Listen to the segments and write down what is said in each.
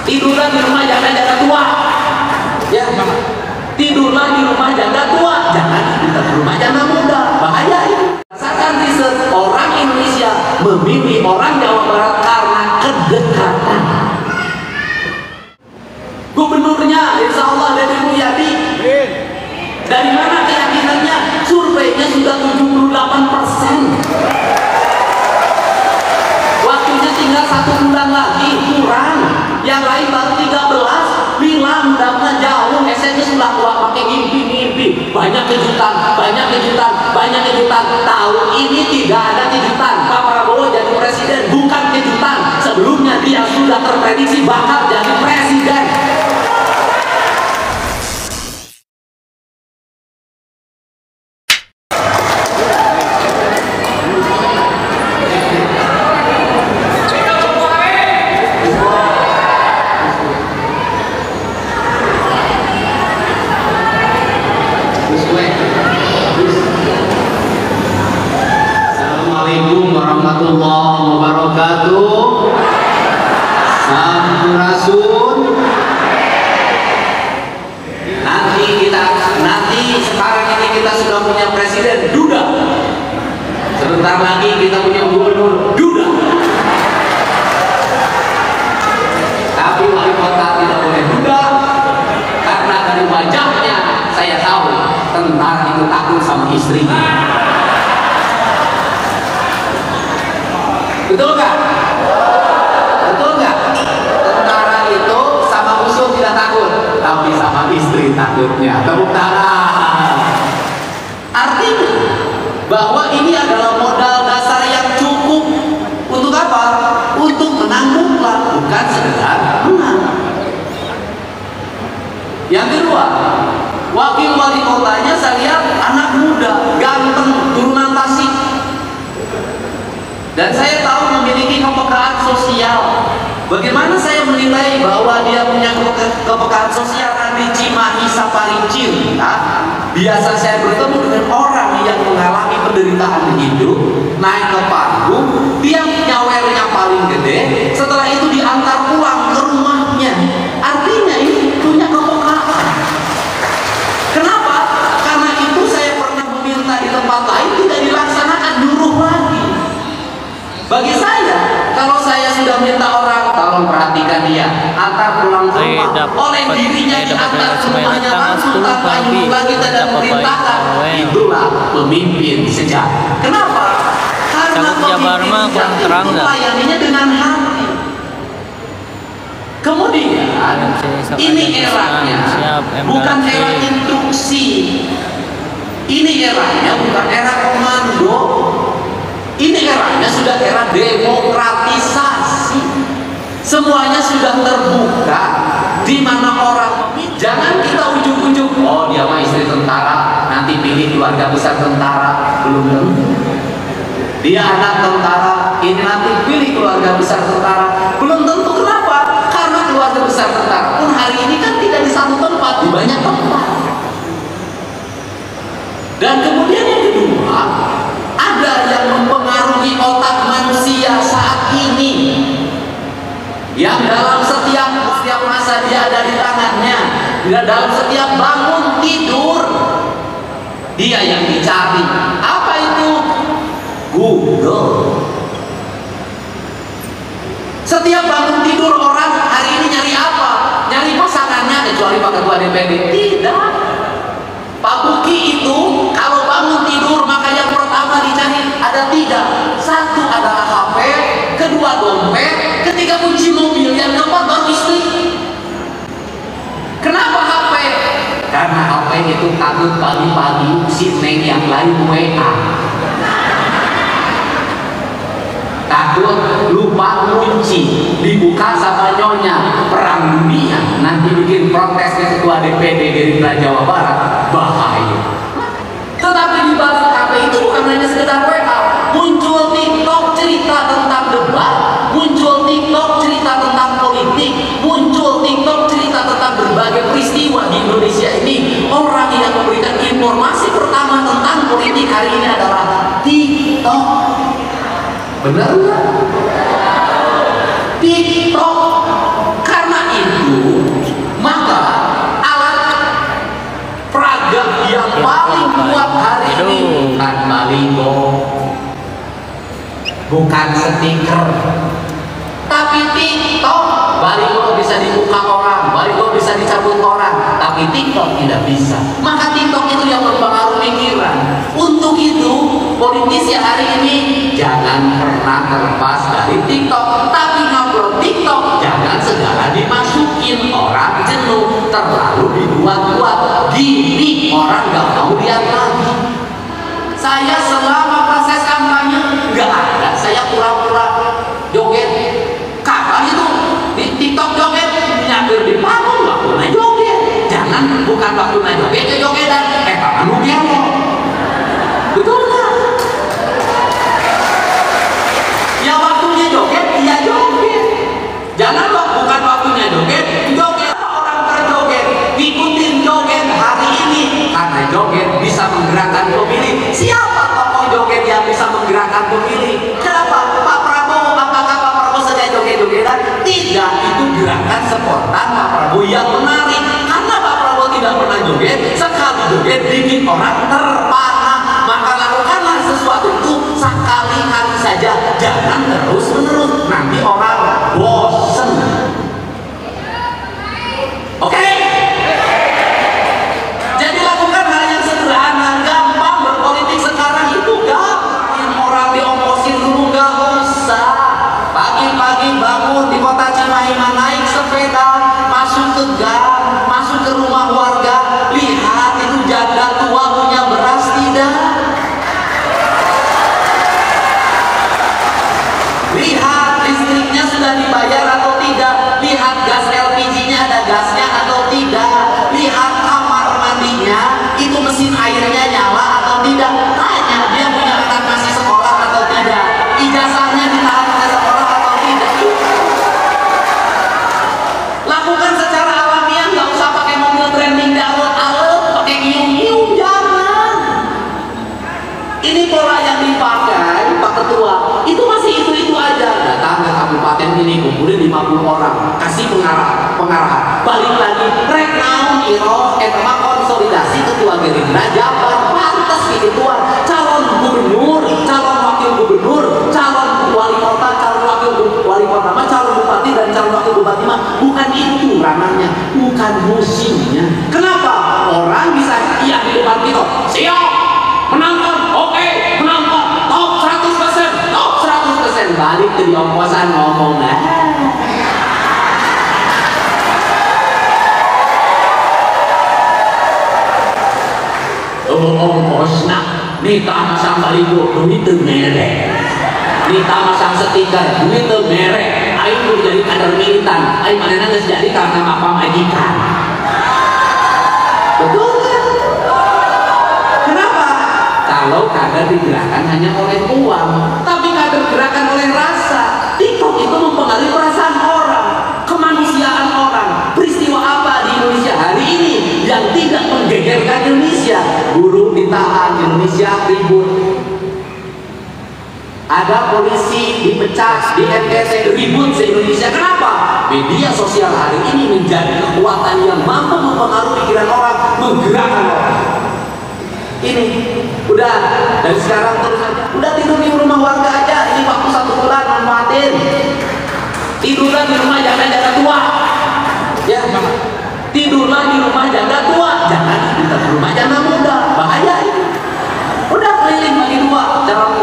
Tidurlah di rumah jaga tua. Ya, tidurlah di rumah jaga tua, jangan tidur di rumah jaga muda. Bahaya itu. Berdasarkan riset, orang Indonesia memilih orang Jawa Barat karena kedekatan. Gubernurnya insya Allah Deddy Mulyadi. Dari mana keyakinannya? Surveinya sudah 78%. Waktunya tinggal 1 bulan lagi, kurang. Yang lain baru 13. Bilang dapatnya jauh, SMS sudah keluar pakai mimpi. Banyak kejutan. Tahun ini tidak ada kejutan. Pak Prabowo jadi presiden bukan kejutan. Sebelumnya dia sudah terprediksi bakal jadi presiden. Assalamualaikum warahmatullahi wabarakatuh. Sampurasun. Nanti sekarang ini kita sudah punya presiden duda. Sebentar lagi kita punya gubernur duda. Tapi wali kota tidak boleh duda, karena dari wajahnya saya tahu tentara itu takut sama istrinya. Betul nggak? Tentara itu sama musuh tidak takut, tapi sama istri takutnya. Tepuk tangan. Artinya bahwa ini adalah modal dasar yang cukup untuk apa? Untuk menang mutlak, bukan sekedar menang. Yang kedua, wakil wali kotanya saya lihat anak muda, ganteng, turunan Tasik. Dan saya tahu memiliki kepekaan sosial. Bagaimana saya menilai bahwa dia punya kepekaan sosial? Di Cimahi Safari Cinta, biasa saya bertemu dengan orang yang mengalami penderitaan hidup, naik ke panggung, dia nyawernya paling gede, setelah itu diantar pulang ke rumahnya. Artinya ini punya kepekaan. Kenapa? Karena itu saya pernah meminta di tempat lain tidak dilaksanakan, nyuruh lagi. Bagi saya, kalau saya sudah minta orang, tolong perhatikan dia, antar pulang ke rumah, oleh dirinya diantar ke rumahnya langsung tanpa ibu lagi tidak memerintahkan, itulah pemimpin sejati. Kenapa? Karena pemimpin sejati itu melayaninya dengan hati. Kemudian, ini eranya bukan era instruksi, ini eranya bukan era komando. Ini eranya sudah era demokratisasi. Semuanya sudah terbuka, di mana orang jangan kita ujuk-ujuk, oh dia mah istri tentara, nanti pilih keluarga besar tentara. Belum tentu. Dia anak tentara, ini nanti pilih keluarga besar tentara. Belum tentu. Kenapa? Karena keluarga besar tentara pun hari ini kan tidak di satu tempat, di banyak tempat. Dan kemudian yang kedua, ada yang mempengaruhi otak manusia saat ini, yang dalam setiap masa dia ada di tangannya, dalam setiap bangun tidur dia yang dicari. Apa itu? Google. Setiap bangun tidur orang hari ini nyari apa? Nyari pasangannya, kecuali Pak Ketua DPD. Tidak. Pak Buki itu kalau bangun tidur maka yang pertama dicari ada 3. Satu adalah HP, kedua dompet, ketiga kunci mobil, yang keempat baru istri. Kenapa HP? Karena HP itu takut pagi-pagi si neng yang lain WA. Takut lupa kunci, dibuka sama nyonya, perang dunia, nanti bikin protes ke Ketua DPD Gerindra Jawa Barat, bahaya. Tetapi di balik HP itu bukan hanya sekedar WA, muncul TikTok cerita tentang debat, muncul TikTok cerita tentang politik, muncul TikTok cerita tentang berbagai peristiwa di Indonesia ini. Orang yang memberikan informasi pertama tentang politik hari ini adalah TikTok. Benar nggak? TikTok. Karena bukan stiker. Tapi TikTok, baliho bisa dibuka orang, baliho bisa dicabut orang, tapi TikTok tidak bisa. Maka TikTok itu yang berpengaruh pikiran. Untuk itu, politisi hari ini jangan pernah terlepas dari TikTok. Tapi ngupload TikTok jangan segala dimasukin, orang jenuh, terlalu dibuat-buat. Gini orang gak mau lihat lagi. Saya selama proses kampanye nggak ada saya pura-pura joget. Kapan itu di TikTok joget nyambil di panggung waktunya joget. Jangan bukan waktunya joget ya jogetan. Kapan lu gelo? Betul nggak? Ya waktunya joget ya joget. Jangan bukan waktunya joget joget. Orang berjoget ikutin joget hari ini karena joget bisa menggerakkan pemilih. Siapa tokoh joget yang bisa menggerakkan pemilih? Kenapa? Pak Prabowo. Apakah Pak Prabowo saja joget-jogetan? Tidak, itu gerakan spontan Pak Prabowo yang menarik. Karena Pak Prabowo tidak pernah joget, sekali joget bikin orang terpana. Maka lakukanlah sesuatu itu sekali-kali saja, jangan terus-menerus. Nanti orang bosen. Oke? Jadi lakukan hal yang sederhana, gampang berpolitik sekarang itu gampang. Orang diongkosin dulu nggak usah. Pagi-pagi bangun di kota Cimahi naik sepeda, masuk ke gang, masuk ke rumah warga, lihat itu janda tua punya beras tidak? Lihat listriknya sudah dibayar atau tidak? Lihat gas LPG-nya ada gasnya atau tidak? Lihat kamar mandinya itu mesin airnya nyala atau tidak? Tanya dia punya anak masih sekolah atau tidak? Ijazahnya ditahan ke sekolah atau tidak? Lakukan secara alamiah, nggak usah pakai mobil trending alot-alot, pakai nyium-nyium, jangan. Ini pola yang dipakai Pak Ketua, itu masih itu aja. Datang ke kabupaten ini kumpulin 50 orang, kasih pengarahan, balik lagi, rek naon iro, etama konsolidasi ketua Gerindra Jabar, pantas ini ketua, calon gubernur, calon wakil gubernur, calon wali kota, calon wakil wali kota, calon bupati dan calon wakil bupati mah bukan itu ranahnya, bukan musimnya. Kenapa? Orang bisa iya di depan kita, siap, menangkan, oke, menangkan, top 100%, top 100%, balik ke di ongkosan ngomong ongkosna nita masang baligo duit teu merek, nita masang stiker duit teu merek. Aing kudu jadi kader militan, aing manehna geus jadi karena apa majikan. Betul kan? Kenapa? Kalau kader digerakkan hanya oleh uang, tapi kader gerakan oleh rasa. TikTok itu mempengaruhi perasaan orang, kemanusiaan orang. Peristiwa apa di Indonesia hari ini yang tidak menggegerkan Indonesia? Buruh ditahan, Indonesia ribut. Ada polisi dipecat di NTT, ribut se-Indonesia. Kenapa? Media sosial hari ini menjadi kekuatan yang mampu mempengaruhi pikiran orang, menggerakkan orang. Ini udah dari sekarang terus aja. Udah tidur di rumah warga aja. Ini waktu 1 bulan manfaatin. Tidurlah di rumah janda tua. Ya, tidurlah di rumah janda tua. Jangan tidur di rumah janda muda. Bahaya itu. Udah keliling bagi dua. Calon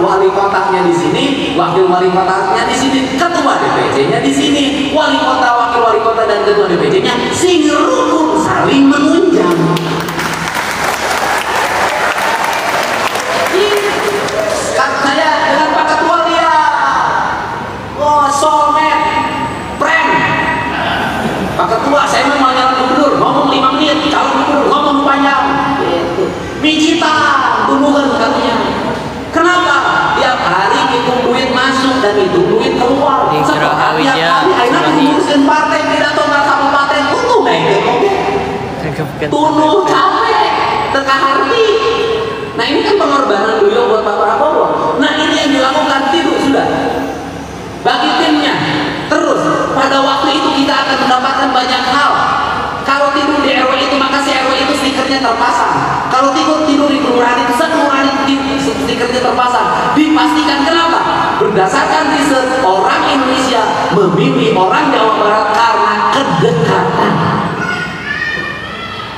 wali kotanya di sini, wakil wali kotanya di sini, ketua DPC-nya di sini, wali kota, wakil wali kota dan ketua DPC-nya sing rukun saling menunjang. Saya dengan Pak Ketua lihat, oh soulmate, prank. Pak Ketua, saya mau nyalon gubernur, ngomong 5 menit, calon gubernur ngomong panjang. Mijitan, tumbuhan karunya. Kenapa? Tiap hari hitung duit masuk dan hitung duit keluar. Tiap hari akhirnya diurusin partai, tidak tahu nggak kabupaten, untung naik tunuh capek, teka hati. Nah ini kan pengorbanan beliau buat Pak Prabowo. Nah ini yang dilakukan tidur sudah bagi timnya. Terus pada waktu itu kita akan mendapatkan banyak hal. Kalau tidur di RW itu maka si RW itu stikernya terpasang. Kalau tidur di kelurahan itu sekelurahan itu stikernya terpasang. Dipastikan kenapa? Berdasarkan riset, orang Indonesia memilih orang Jawa Barat karena kedekatan.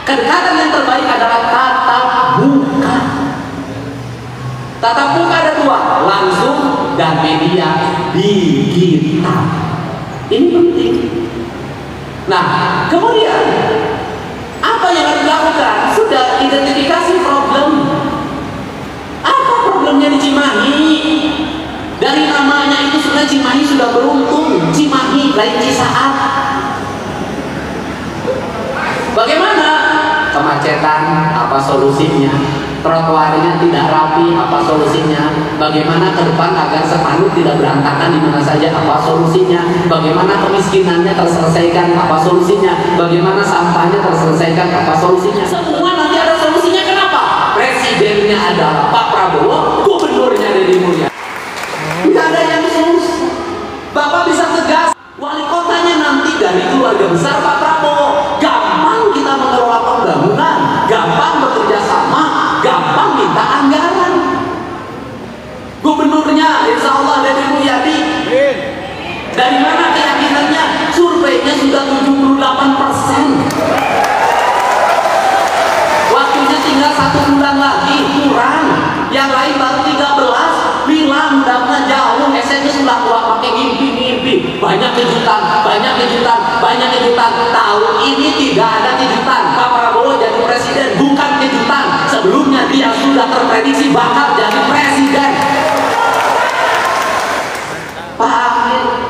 Kedekatan yang terbaik adalah tatap muka. Tatap muka ada dua, langsung dan media digital. Ini penting. Nah, kemudian apa yang harus dilakukan? Sudah identifikasi problem. Apa problemnya di Cimahi? Dari namanya itu sebenarnya Cimahi sudah beruntung. Cimahi lain Cisaat. Bagaimana? Kemacetan, apa solusinya? Trotoarnya tidak rapi, apa solusinya? Bagaimana ke depan agar Semanuk tidak berantakan di mana saja, apa solusinya? Bagaimana kemiskinannya terselesaikan, apa solusinya? Bagaimana sampahnya terselesaikan, apa solusinya? Semua nanti ada solusinya. Kenapa? Presidennya adalah Pak Prabowo, gubernurnya Deddy Mulyadi. Tidak ada yang susah. Bapak bisa tegas. Wali kotanya nanti dari keluarga besar Pak Prabowo. Gampang kita mengelola pembangunan, gampang bekerja sama, gampang minta anggaran. Gubernurnya insya Allah Deddy Mulyadi. Dari mana keyakinannya? Surveinya sudah 78%. Waktunya tinggal 1 bulan lagi, kurang. Yang lain baru 13. Bilang mudah-mudahan jauh. SMS sudah keluar pakai mimpi-mimpi. Banyak kejutan, banyak kejutan, banyak kejutan. Tahun ini tidak ada kejutan. Pak Prabowo jadi presiden bukan kejutan. Sebelumnya dia sudah terprediksi bakal jadi presiden. Paham?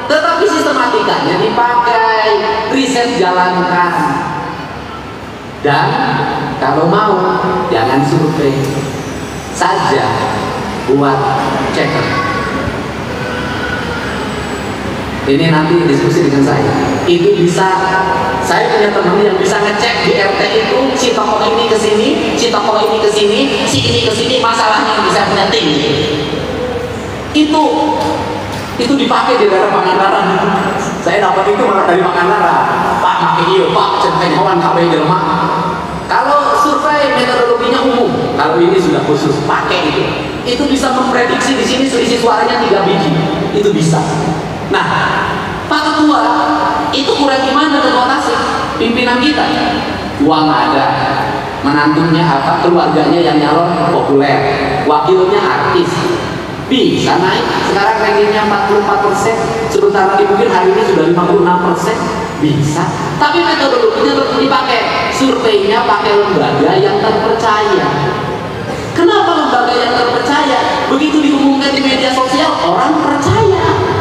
Tetapi sistematikanya dipakai, riset jalankan. Dan kalau mau jangan survei saja, buat checker. Ini nanti diskusi dengan saya. Itu bisa, saya punya teman yang bisa ngecek di RT itu si tokoh ini ke sini, si tokoh ini ke sini, si ini ke sini, masalahnya bisa punya tinggi. Itu dipakai di daerah Pangandaran. Saya dapat itu malah dari Pangandaran. Pak pakai iyo, Pak cekai kawan KB di rumah. Kalau survei metodologinya umum, kalau ini sudah khusus pakai itu. Itu bisa memprediksi di sini selisih suaranya 3 biji. Itu bisa. Nah, Pak Ketua itu kurang gimana Ketua Tasik? Pimpinan kita uang ada, menantunya apa, keluarganya yang nyalon populer, wakilnya artis, bisa naik. Sekarang rankingnya 44%, sebentar lagi mungkin hari ini sudah 56%, bisa. Tapi metodologinya tetap dipakai, surveinya pakai lembaga yang terpercaya. Kenapa lembaga yang terpercaya? Begitu diumumkan di media sosial, orang percaya.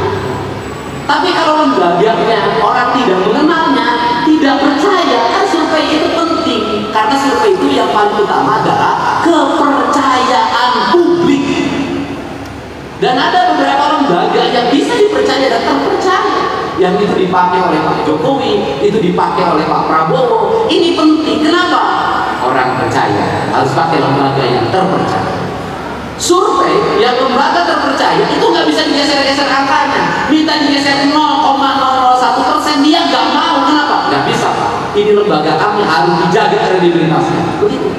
Tapi kalau lembaganya orang tidak mengenalnya, tidak percaya, kan survei itu penting. Karena survei itu yang paling utama adalah kepercayaan publik. Dan ada beberapa lembaga yang bisa dipercaya dan terpercaya. Yang itu dipakai oleh Pak Jokowi, itu dipakai oleh Pak Prabowo. Ini penting. Kenapa? Orang percaya harus pakai lembaga yang terpercaya. Survei yang lembaga terpercaya itu nggak bisa digeser-geser angkanya. Minta digeser 0,001%, dia nggak mau. Kenapa? Nggak bisa, Pak. Ini lembaga kami harus dijaga kredibilitasnya. Begitu.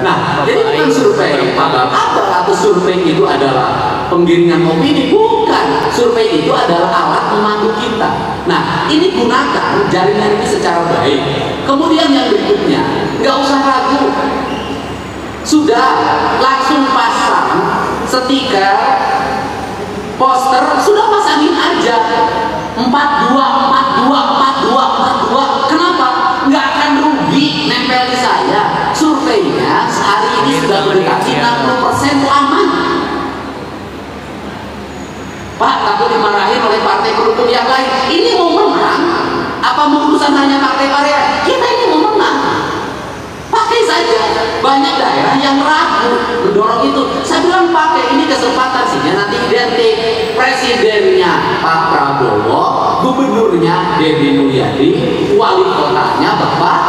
Nah, jadi bukan survei abal-abal atau survei itu adalah penggiringan opini. Bukan. Survei itu adalah alat memandu kita. Nah, ini gunakan jaringan ini secara baik. Kemudian yang berikutnya, nggak usah ragu. Sudah langsung pasang stiker, poster, sudah pasangin aja 42, 42, 42, 42. Kenapa? Nggak akan rugi nempel di saya. Surveinya hari ini sudah mendekati 60%, aman. Pak, takut dimarahin oleh partai pendukung yang lain. Ini mau menang? Apa urusan hanya partai-partai? Kita ini mau menang. Pakai saja. Banyak daerah yang ragu mendorong itu. Saya bilang pakai, ini kesempatan sih. Nanti identik presidennya Pak Prabowo, gubernurnya Deddy Mulyadi, wali kotanya Bapak